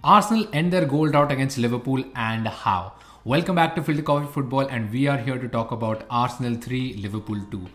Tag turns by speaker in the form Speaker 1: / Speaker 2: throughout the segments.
Speaker 1: Arsenal end their goal drought against Liverpool, and how? Welcome back to Filter Coffee Football, and we are here to talk about Arsenal 3, Liverpool 2.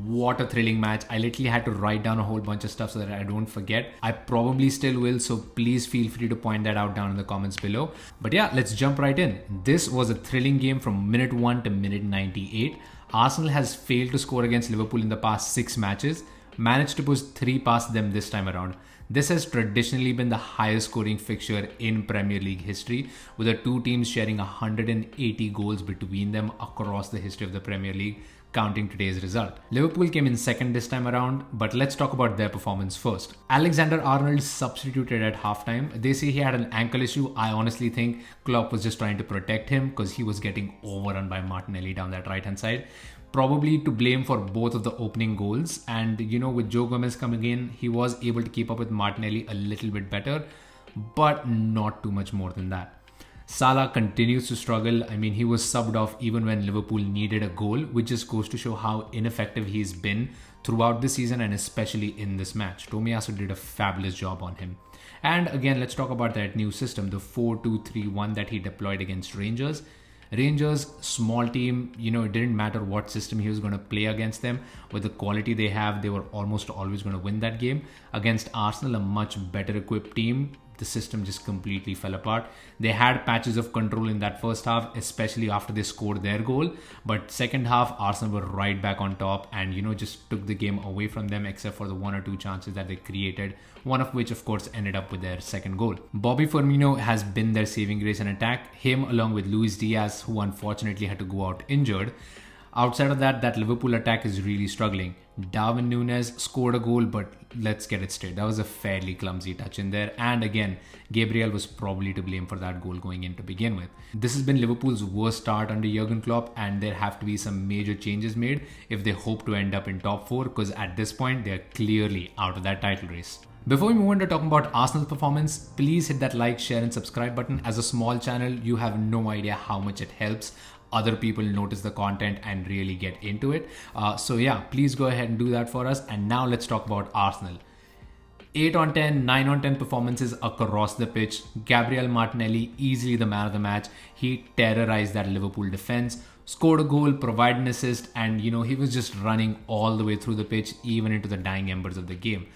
Speaker 1: What a thrilling match. I literally had to write down a whole bunch of stuff so that I don't forget. I probably still will, so please feel free to point that out down in the comments below. But yeah, let's jump right in. This was a thrilling game from minute 1 to minute 98. Arsenal has failed to score against Liverpool in the past 6 matches, managed to push 3 past them this time around. This has traditionally been the highest scoring fixture in Premier League history, with the two teams sharing 180 goals between them across the history of the Premier League, counting today's result. Liverpool came in second this time around, but let's talk about their performance first. Alexander-Arnold substituted at halftime. They say he had an ankle issue. I honestly think Klopp was just trying to protect him because he was getting overrun by Martinelli down that right hand side. Probably to blame for both of the opening goals, and with Joe Gomez coming in, he was able to keep up with Martinelli a little bit better, but not too much more than that. Salah continues to struggle. I mean, he was subbed off even when Liverpool needed a goal, which just goes to show how ineffective he's been throughout the season and especially in this match. Tomiyasu did a fabulous job on him. And again, let's talk about that new system, the 4-2-3-1 that he deployed against Rangers. Rangers, small team, it didn't matter what system he was going to play against them. With the quality they have, they were almost always going to win that game. Against Arsenal, a much better equipped team, the system just completely fell apart. They had patches of control in that first half, especially after they scored their goal. But second half, Arsenal were right back on top and, just took the game away from them, except for the 1 or 2 chances that they created, one of which, of course, ended up with their second goal. Bobby Firmino has been their saving grace in attack. Him, along with Luis Diaz, who unfortunately had to go out injured. Outside of that Liverpool attack is really struggling. Darwin Núñez scored a goal, but let's get it straight. That was a fairly clumsy touch in there. And again, Gabriel was probably to blame for that goal going in to begin with. This has been Liverpool's worst start under Jurgen Klopp, and there have to be some major changes made if they hope to end up in top 4, because at this point, they're clearly out of that title race. Before we move on to talking about Arsenal's performance, please hit that like, share and subscribe button. As a small channel, you have no idea how much it helps other people notice the content and really get into it. So yeah, please go ahead and do that for us. And now let's talk about Arsenal. 8 on 10, 9 on 10 performances across the pitch. Gabriel Martinelli, easily the man of the match. He terrorized that Liverpool defense, scored a goal, provided an assist, and he was just running all the way through the pitch, even into the dying embers of the game.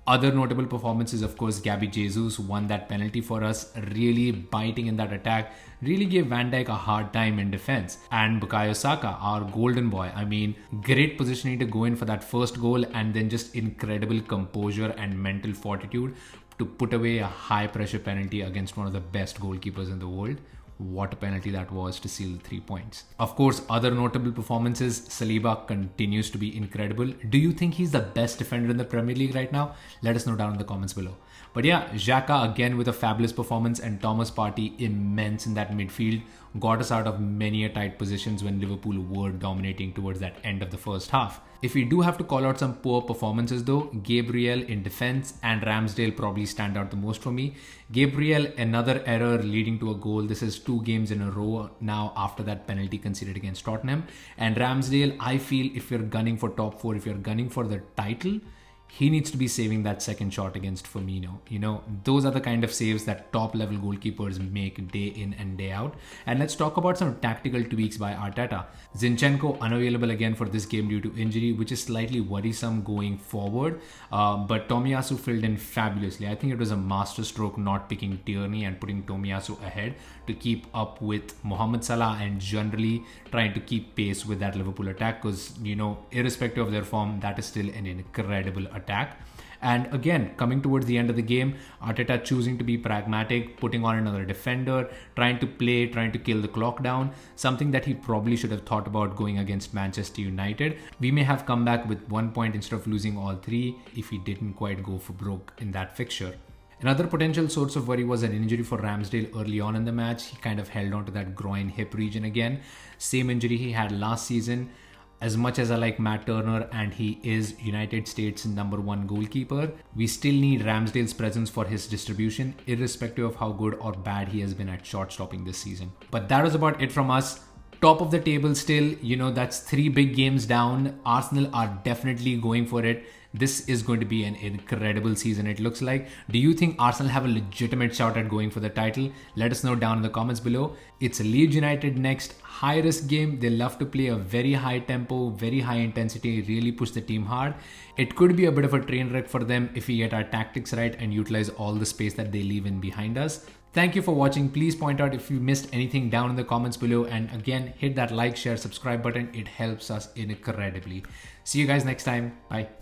Speaker 1: Other notable performances, of course, Gabby Jesus won that penalty for us, really biting in that attack, really gave Van Dijk a hard time in defense. And Bukayo Saka, our golden boy, great positioning to go in for that first goal, and then just incredible composure and mental fortitude to put away a high pressure penalty against one of the best goalkeepers in the world. What a penalty that was to seal the 3 points. Of course, other notable performances, Saliba continues to be incredible. Do you think he's the best defender in the Premier League right now? Let us know down in the comments below. But yeah, Xhaka again with a fabulous performance, and Thomas Partey immense in that midfield. Got us out of many a tight positions when Liverpool were dominating towards that end of the first half. If we do have to call out some poor performances though, Gabriel in defense and Ramsdale probably stand out the most for me. Gabriel, another error leading to a goal. This is 2 games in a row now after that penalty conceded against Tottenham. And Ramsdale, I feel if you're gunning for top 4, if you're gunning for the title, he needs to be saving that second shot against Firmino. Those are the kind of saves that top level goalkeepers make day in and day out. And let's talk about some tactical tweaks by Arteta. Zinchenko unavailable again for this game due to injury, which is slightly worrisome going forward. But Tomiyasu filled in fabulously. I think it was a masterstroke not picking Tierney and putting Tomiyasu ahead to keep up with Mohamed Salah and generally trying to keep pace with that Liverpool attack, because, irrespective of their form, that is still an incredible attack. And again, coming towards the end of the game, Arteta choosing to be pragmatic, putting on another defender, trying to play, trying to kill the clock down, something that he probably should have thought about going against Manchester United. We may have come back with 1 point instead of losing all 3 if he didn't quite go for broke in that fixture. Another potential source of worry was an injury for Ramsdale early on in the match. He kind of held on to that groin hip region again. Same injury he had last season. As much as I like Matt Turner and he is United States' #1 goalkeeper, we still need Ramsdale's presence for his distribution, irrespective of how good or bad he has been at shot stopping this season. But that was about it from us. Top of the table still, that's 3 big games down. Arsenal are definitely going for it. This is going to be an incredible season, it looks like. Do you think Arsenal have a legitimate shot at going for the title? Let us know down in the comments below. It's Leeds United next. High risk game. They love to play a very high tempo, very high intensity, really push the team hard. It could be a bit of a train wreck for them if we get our tactics right and utilize all the space that they leave in behind us. Thank you for watching. Please point out if you missed anything down in the comments below. And again, hit that like, share, subscribe button. It helps us incredibly. See you guys next time. Bye.